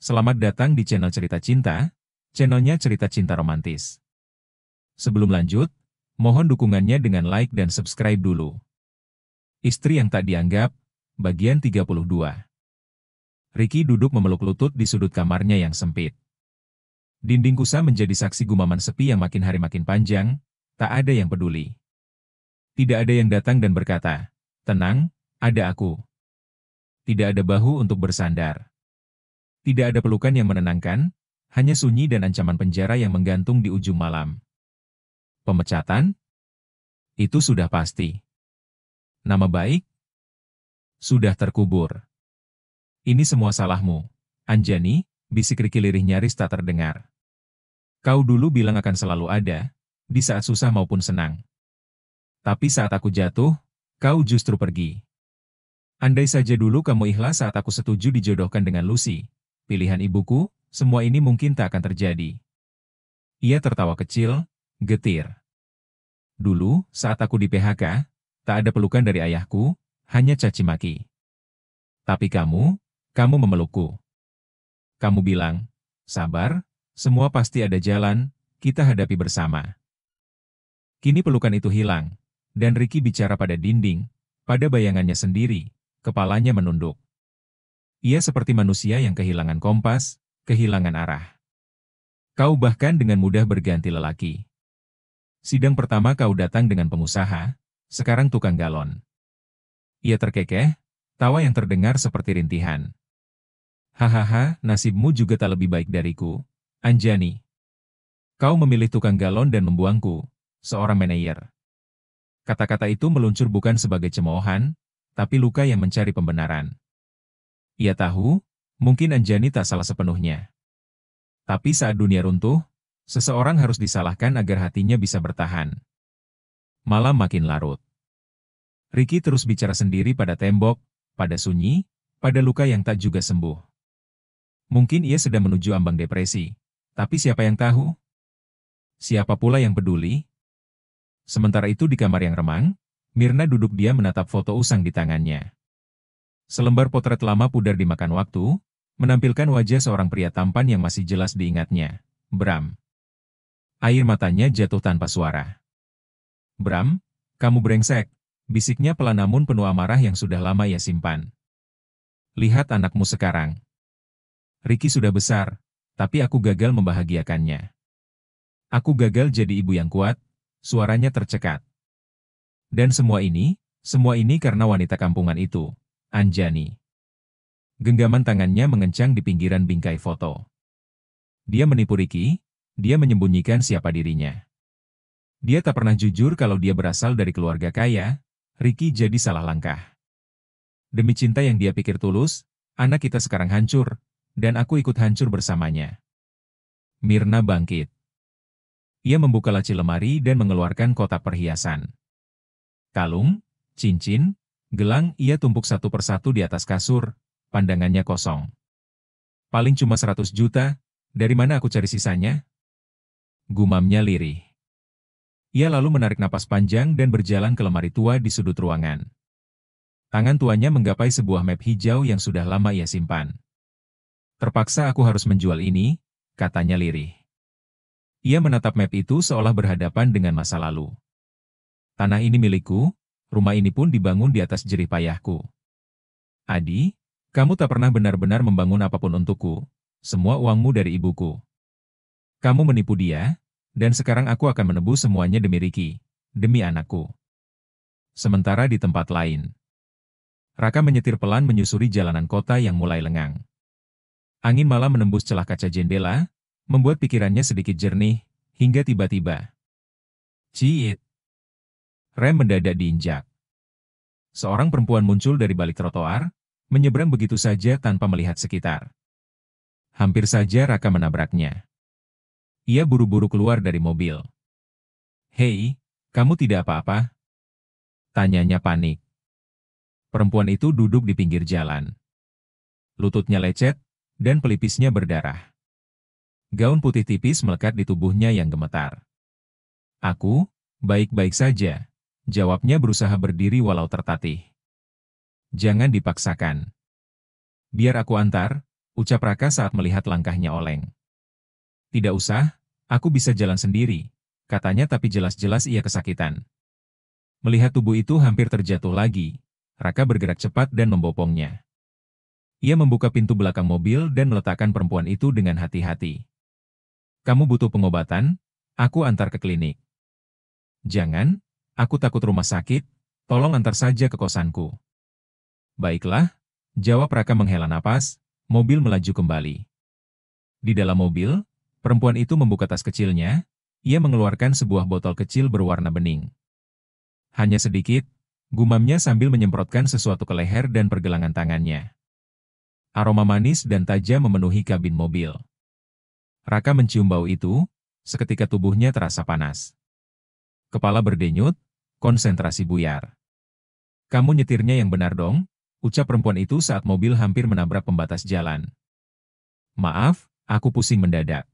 Selamat datang di channel Cerita Cinta, channelnya cerita cinta romantis. Sebelum lanjut, mohon dukungannya dengan like dan subscribe dulu. Istri yang tak dianggap, bagian 32. Ricky duduk memeluk lutut di sudut kamarnya yang sempit. Dinding kusa menjadi saksi gumaman sepi yang makin hari makin panjang, tak ada yang peduli. Tidak ada yang datang dan berkata, "Tenang, ada aku." Tidak ada bahu untuk bersandar. Tidak ada pelukan yang menenangkan, hanya sunyi dan ancaman penjara yang menggantung di ujung malam. Pemecatan? Itu sudah pasti. Nama baik? Sudah terkubur. Ini semua salahmu, Anjani, bisik Ricky lirih nyaris tak terdengar. Kau dulu bilang akan selalu ada, di saat susah maupun senang. Tapi saat aku jatuh, kau justru pergi. Andai saja dulu kamu ikhlas saat aku setuju dijodohkan dengan Lucy, pilihan ibuku, semua ini mungkin tak akan terjadi. Ia tertawa kecil, getir. Dulu, saat aku di PHK, tak ada pelukan dari ayahku, hanya caci maki. Tapi kamu memelukku. Kamu bilang, sabar, semua pasti ada jalan, kita hadapi bersama. Kini pelukan itu hilang, dan Ricky bicara pada dinding, pada bayangannya sendiri, kepalanya menunduk. Ia seperti manusia yang kehilangan kompas, kehilangan arah. Kau bahkan dengan mudah berganti lelaki. Sidang pertama kau datang dengan pengusaha, sekarang tukang galon. Ia terkekeh, tawa yang terdengar seperti rintihan. Hahaha, nasibmu juga tak lebih baik dariku, Anjani. Kau memilih tukang galon dan membuangku, seorang manajer. Kata-kata itu meluncur bukan sebagai cemoohan, tapi luka yang mencari pembenaran. Ia tahu, mungkin Anjani tak salah sepenuhnya. Tapi saat dunia runtuh, seseorang harus disalahkan agar hatinya bisa bertahan. Malam makin larut. Ricky terus bicara sendiri pada tembok, pada sunyi, pada luka yang tak juga sembuh. Mungkin ia sedang menuju ambang depresi, tapi siapa yang tahu? Siapa pula yang peduli? Sementara itu di kamar yang remang, Mirna duduk diam menatap foto usang di tangannya. Selembar potret lama pudar dimakan waktu, menampilkan wajah seorang pria tampan yang masih jelas diingatnya, Bram. Air matanya jatuh tanpa suara. Bram, kamu brengsek, bisiknya pelan namun penuh amarah yang sudah lama ia simpan. Lihat anakmu sekarang. Ricky sudah besar, tapi aku gagal membahagiakannya. Aku gagal jadi ibu yang kuat, suaranya tercekat. Dan semua ini karena wanita kampungan itu, Anjani. Genggaman tangannya mengencang di pinggiran bingkai foto. Dia menipu Ricky, dia menyembunyikan siapa dirinya. Dia tak pernah jujur kalau dia berasal dari keluarga kaya, Ricky jadi salah langkah. Demi cinta yang dia pikir tulus, anak kita sekarang hancur, dan aku ikut hancur bersamanya. Mirna bangkit. Ia membuka laci lemari dan mengeluarkan kotak perhiasan. Kalung, cincin, gelang ia tumpuk satu persatu di atas kasur, pandangannya kosong. Paling cuma 100 juta, dari mana aku cari sisanya? Gumamnya lirih. Ia lalu menarik napas panjang dan berjalan ke lemari tua di sudut ruangan. Tangan tuanya menggapai sebuah map hijau yang sudah lama ia simpan. Terpaksa aku harus menjual ini, katanya lirih. Ia menatap map itu seolah berhadapan dengan masa lalu. Tanah ini milikku, rumah ini pun dibangun di atas jerih payahku. Adi, kamu tak pernah benar-benar membangun apapun untukku, semua uangmu dari ibuku. Kamu menipu dia, dan sekarang aku akan menebus semuanya demi Ricky, demi anakku. Sementara di tempat lain, Raka menyetir pelan menyusuri jalanan kota yang mulai lengang. Angin malam menembus celah kaca jendela, membuat pikirannya sedikit jernih, hingga tiba-tiba. Ciit. Rem mendadak diinjak. Seorang perempuan muncul dari balik trotoar, menyeberang begitu saja tanpa melihat sekitar. Hampir saja Raka menabraknya. Ia buru-buru keluar dari mobil. Hei, kamu tidak apa-apa? Tanyanya panik. Perempuan itu duduk di pinggir jalan. Lututnya lecet, dan pelipisnya berdarah. Gaun putih tipis melekat di tubuhnya yang gemetar. Aku, baik-baik saja, jawabnya berusaha berdiri walau tertatih. Jangan dipaksakan. Biar aku antar, ucap Raka saat melihat langkahnya oleng. Tidak usah, aku bisa jalan sendiri, katanya tapi jelas-jelas ia kesakitan. Melihat tubuh itu hampir terjatuh lagi, Raka bergerak cepat dan membopongnya. Ia membuka pintu belakang mobil dan meletakkan perempuan itu dengan hati-hati. Kamu butuh pengobatan? Aku antar ke klinik. Jangan, aku takut rumah sakit, tolong antar saja ke kosanku. Baiklah, jawab Raka menghela napas, mobil melaju kembali. Di dalam mobil, perempuan itu membuka tas kecilnya, ia mengeluarkan sebuah botol kecil berwarna bening. Hanya sedikit, gumamnya sambil menyemprotkan sesuatu ke leher dan pergelangan tangannya. Aroma manis dan tajam memenuhi kabin mobil. Raka mencium bau itu, seketika tubuhnya terasa panas. Kepala berdenyut, konsentrasi buyar. Kamu nyetirnya yang benar dong, ucap perempuan itu saat mobil hampir menabrak pembatas jalan. Maaf, aku pusing mendadak.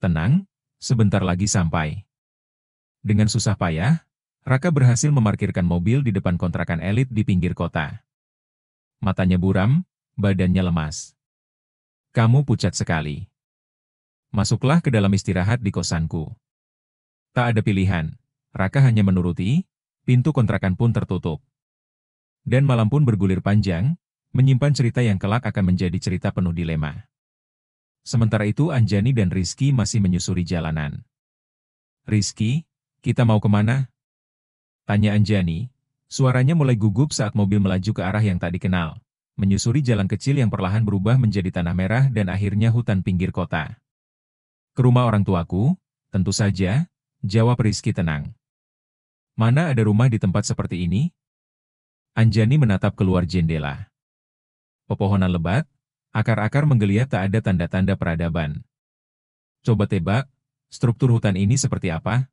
Tenang, sebentar lagi sampai. Dengan susah payah, Raka berhasil memarkirkan mobil di depan kontrakan elit di pinggir kota. Matanya buram, badannya lemas. Kamu pucat sekali. Masuklah ke dalam istirahat di kosanku. Tak ada pilihan, Raka hanya menuruti, pintu kontrakan pun tertutup. Dan malam pun bergulir panjang, menyimpan cerita yang kelak akan menjadi cerita penuh dilema. Sementara itu Anjani dan Rizky masih menyusuri jalanan. Rizky, kita mau kemana? Tanya Anjani, suaranya mulai gugup saat mobil melaju ke arah yang tak dikenal, menyusuri jalan kecil yang perlahan berubah menjadi tanah merah dan akhirnya hutan pinggir kota. Ke rumah orang tuaku, tentu saja, jawab Rizky tenang. Mana ada rumah di tempat seperti ini? Anjani menatap keluar jendela. Pepohonan lebat, akar-akar menggeliat tak ada tanda-tanda peradaban. Coba tebak, struktur hutan ini seperti apa?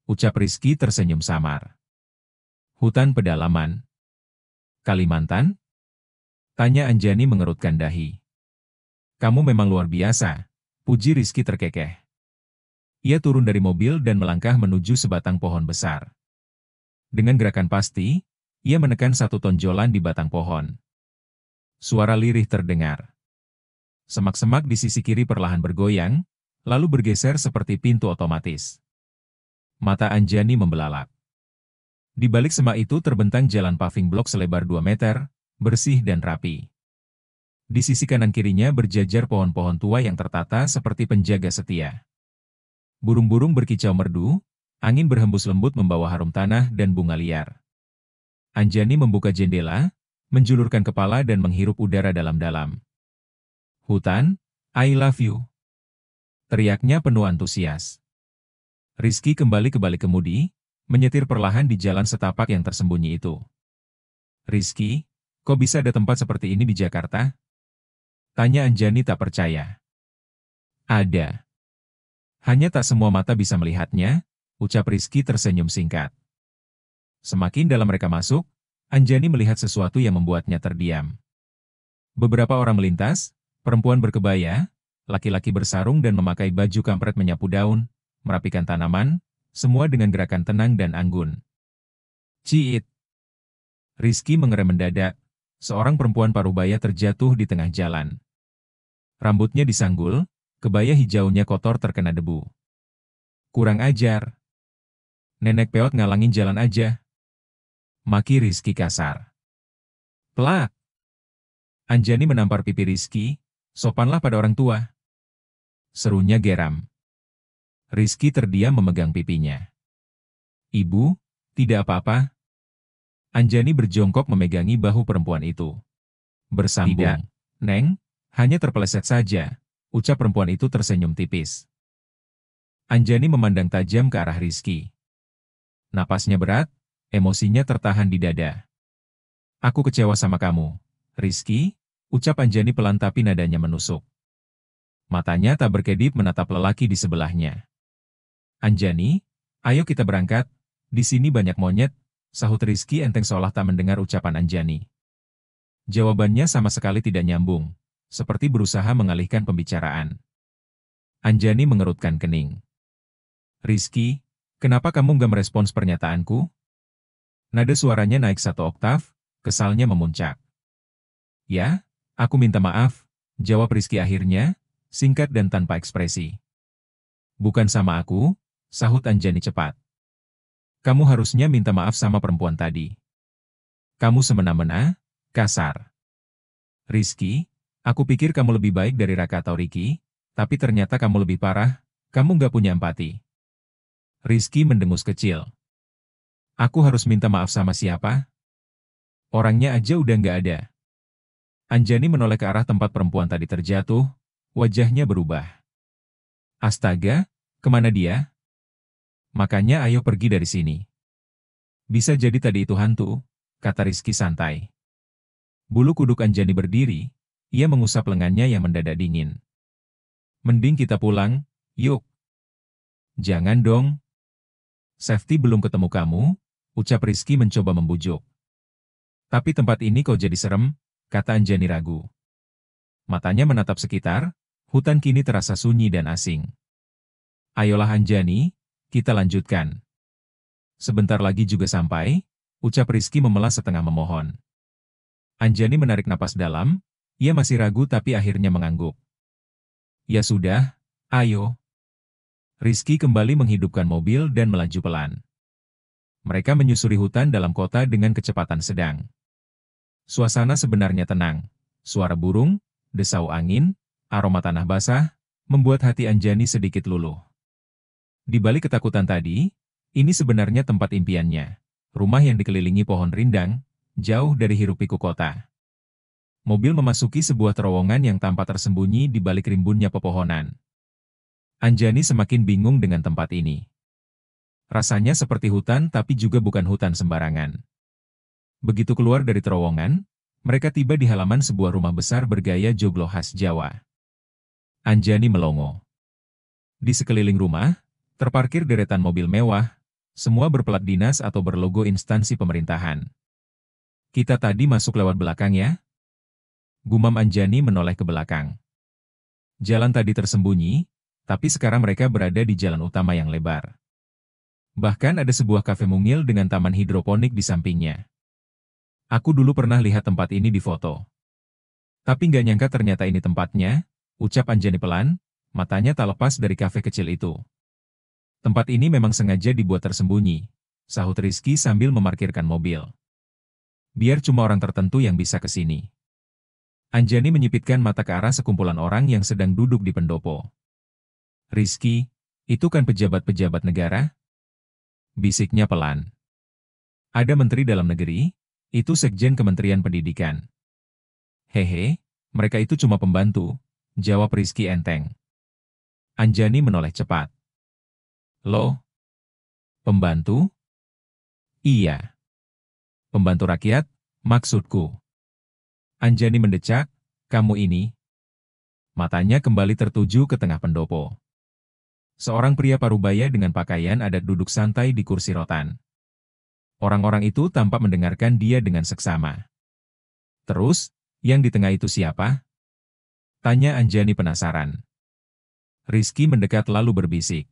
Ucap Rizky tersenyum samar. Hutan pedalaman. Kalimantan? Tanya Anjani mengerutkan dahi. Kamu memang luar biasa, puji Rizky terkekeh. Ia turun dari mobil dan melangkah menuju sebatang pohon besar. Dengan gerakan pasti, ia menekan satu tonjolan di batang pohon. Suara lirih terdengar. Semak-semak di sisi kiri perlahan bergoyang, lalu bergeser seperti pintu otomatis. Mata Anjani membelalak. Di balik semak itu terbentang jalan paving blok selebar 2 meter, bersih dan rapi. Di sisi kanan kirinya berjajar pohon-pohon tua yang tertata seperti penjaga setia. Burung-burung berkicau merdu, angin berhembus lembut membawa harum tanah dan bunga liar. Anjani membuka jendela, menjulurkan kepala dan menghirup udara dalam-dalam. Hutan, I love you. Teriaknya penuh antusias. Rizky kembali ke balik kemudi, menyetir perlahan di jalan setapak yang tersembunyi itu. Rizky, kok bisa ada tempat seperti ini di Jakarta? Tanya Anjani tak percaya. Ada. Hanya tak semua mata bisa melihatnya, ucap Rizky tersenyum singkat. Semakin dalam mereka masuk, Anjani melihat sesuatu yang membuatnya terdiam. Beberapa orang melintas, perempuan berkebaya, laki-laki bersarung dan memakai baju kampret menyapu daun, merapikan tanaman, semua dengan gerakan tenang dan anggun. Ciit. Rizky mengerem mendadak, seorang perempuan parubaya terjatuh di tengah jalan. Rambutnya disanggul, kebaya hijaunya kotor terkena debu. Kurang ajar. Nenek peot ngalangin jalan aja. Maki Rizky kasar. Plak. Anjani menampar pipi Rizky, sopanlah pada orang tua. Serunya geram. Rizky terdiam memegang pipinya. Ibu, tidak apa-apa. Anjani berjongkok memegangi bahu perempuan itu. Bersambung. Tidak, Neng, hanya terpeleset saja, ucap perempuan itu tersenyum tipis. Anjani memandang tajam ke arah Rizky. Napasnya berat, emosinya tertahan di dada. Aku kecewa sama kamu, Rizky, ucap Anjani pelan tapi nadanya menusuk. Matanya tak berkedip menatap lelaki di sebelahnya. Anjani, ayo kita berangkat, di sini banyak monyet, sahut Rizky enteng seolah tak mendengar ucapan Anjani. Jawabannya sama sekali tidak nyambung, seperti berusaha mengalihkan pembicaraan. Anjani mengerutkan kening. Rizky, kenapa kamu gak merespons pernyataanku? Nada suaranya naik 1 oktav, kesalnya memuncak. Ya, aku minta maaf, Jawab Rizky akhirnya, singkat dan tanpa ekspresi. Bukan sama aku, sahut Anjani cepat. Kamu harusnya minta maaf sama perempuan tadi. Kamu semena-mena, kasar. Rizky, aku pikir kamu lebih baik dari Raka atau Ricky, tapi ternyata kamu lebih parah, kamu nggak punya empati. Rizky mendengus kecil. Aku harus minta maaf sama siapa? Orangnya aja udah nggak ada. Anjani menoleh ke arah tempat perempuan tadi terjatuh, wajahnya berubah. Astaga, kemana dia? Makanya ayo pergi dari sini. Bisa jadi tadi itu hantu, kata Rizky santai. Bulu kuduk Anjani berdiri, ia mengusap lengannya yang mendadak dingin. Mending kita pulang, yuk. Jangan dong. Safety belum ketemu kamu, ucap Rizky mencoba membujuk. Tapi tempat ini kok jadi serem, kata Anjani ragu. Matanya menatap sekitar, hutan kini terasa sunyi dan asing. Ayolah Anjani, kita lanjutkan. Sebentar lagi juga sampai, ucap Rizky memelas setengah memohon. Anjani menarik napas dalam, ia masih ragu tapi akhirnya mengangguk. Ya sudah, ayo. Rizky kembali menghidupkan mobil dan melaju pelan. Mereka menyusuri hutan dalam kota dengan kecepatan sedang. Suasana sebenarnya tenang. Suara burung, desau angin, aroma tanah basah, membuat hati Anjani sedikit luluh. Di balik ketakutan tadi, ini sebenarnya tempat impiannya. Rumah yang dikelilingi pohon rindang, jauh dari hiruk-pikuk kota. Mobil memasuki sebuah terowongan yang tampak tersembunyi di balik rimbunnya pepohonan. Anjani semakin bingung dengan tempat ini. Rasanya seperti hutan tapi juga bukan hutan sembarangan. Begitu keluar dari terowongan, mereka tiba di halaman sebuah rumah besar bergaya joglo khas Jawa. Anjani melongo. Di sekeliling rumah, terparkir deretan mobil mewah, semua berplat dinas atau berlogo instansi pemerintahan. Kita tadi masuk lewat belakang ya? Gumam Anjani menoleh ke belakang. Jalan tadi tersembunyi, tapi sekarang mereka berada di jalan utama yang lebar. Bahkan ada sebuah kafe mungil dengan taman hidroponik di sampingnya. Aku dulu pernah lihat tempat ini di foto. Tapi nggak nyangka ternyata ini tempatnya, ucap Anjani pelan, matanya tak lepas dari kafe kecil itu. Tempat ini memang sengaja dibuat tersembunyi, sahut Rizky sambil memarkirkan mobil. Biar cuma orang tertentu yang bisa ke sini. Anjani menyipitkan mata ke arah sekumpulan orang yang sedang duduk di pendopo. Rizky, itu kan pejabat-pejabat negara? Bisiknya pelan. Ada Menteri Dalam Negeri, itu Sekjen Kementerian Pendidikan. Hehe, mereka itu cuma pembantu, jawab Rizky enteng. Anjani menoleh cepat. Loh? Pembantu? Iya. Pembantu rakyat, maksudku. Anjani mendecak, kamu ini. Matanya kembali tertuju ke tengah pendopo. Seorang pria parubaya dengan pakaian adat duduk santai di kursi rotan. Orang-orang itu tampak mendengarkan dia dengan seksama. Terus, yang di tengah itu siapa? Tanya Anjani penasaran. Rizky mendekat lalu berbisik.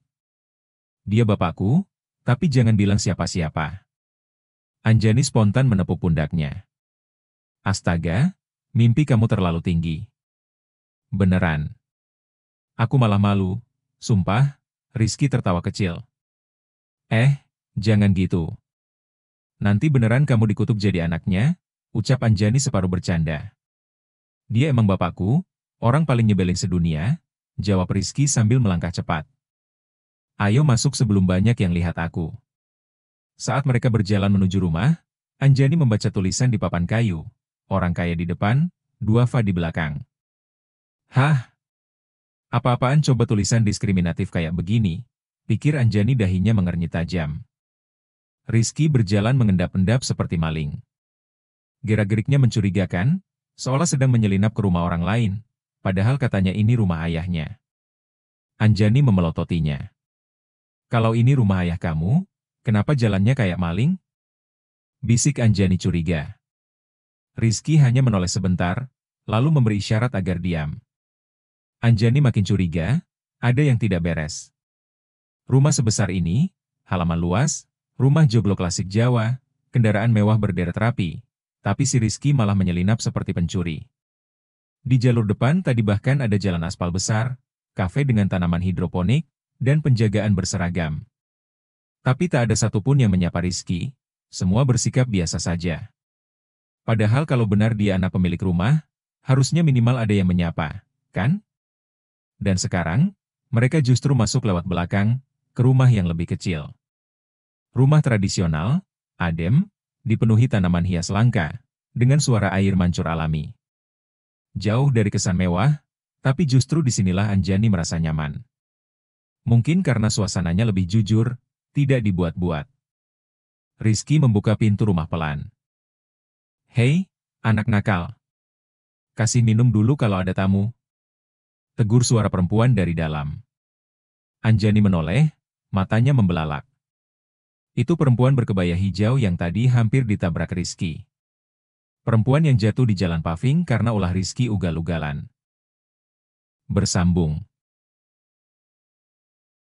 Dia bapakku, tapi jangan bilang siapa-siapa. Anjani spontan menepuk pundaknya. Astaga, mimpi kamu terlalu tinggi. Beneran. Aku malah malu, sumpah, Rizky tertawa kecil. Jangan gitu. Nanti beneran kamu dikutuk jadi anaknya, ucap Anjani separuh bercanda. Dia emang bapakku, orang paling nyebelin sedunia, jawab Rizky sambil melangkah cepat. Ayo masuk sebelum banyak yang lihat aku. Saat mereka berjalan menuju rumah, Anjani membaca tulisan di papan kayu. Orang kaya di depan, duafa di belakang. Hah? Apa-apaan coba tulisan diskriminatif kayak begini? Pikir Anjani dahinya mengernyit tajam. Rizky berjalan mengendap-endap seperti maling. Gerak-geriknya mencurigakan, seolah sedang menyelinap ke rumah orang lain, padahal katanya ini rumah ayahnya. Anjani memelototinya. Kalau ini rumah ayah kamu, kenapa jalannya kayak maling? Bisik Anjani curiga. Rizky hanya menoleh sebentar, lalu memberi isyarat agar diam. Anjani makin curiga, ada yang tidak beres. Rumah sebesar ini, halaman luas, rumah joglo klasik Jawa, kendaraan mewah berderet rapi, tapi si Rizky malah menyelinap seperti pencuri. Di jalur depan tadi bahkan ada jalan aspal besar, kafe dengan tanaman hidroponik, dan penjagaan berseragam. Tapi tak ada satupun yang menyapa Rizky, semua bersikap biasa saja. Padahal kalau benar dia anak pemilik rumah, harusnya minimal ada yang menyapa, kan? Dan sekarang, mereka justru masuk lewat belakang, ke rumah yang lebih kecil. Rumah tradisional, adem, dipenuhi tanaman hias langka, dengan suara air mancur alami. Jauh dari kesan mewah, tapi justru disinilah Anjani merasa nyaman. Mungkin karena suasananya lebih jujur, tidak dibuat-buat. Rizky membuka pintu rumah pelan. "Hei, anak nakal. Kasih minum dulu kalau ada tamu." Tegur suara perempuan dari dalam. Anjani menoleh, matanya membelalak. Itu perempuan berkebaya hijau yang tadi hampir ditabrak Rizky. Perempuan yang jatuh di jalan paving karena ulah Rizky ugal-ugalan. Bersambung.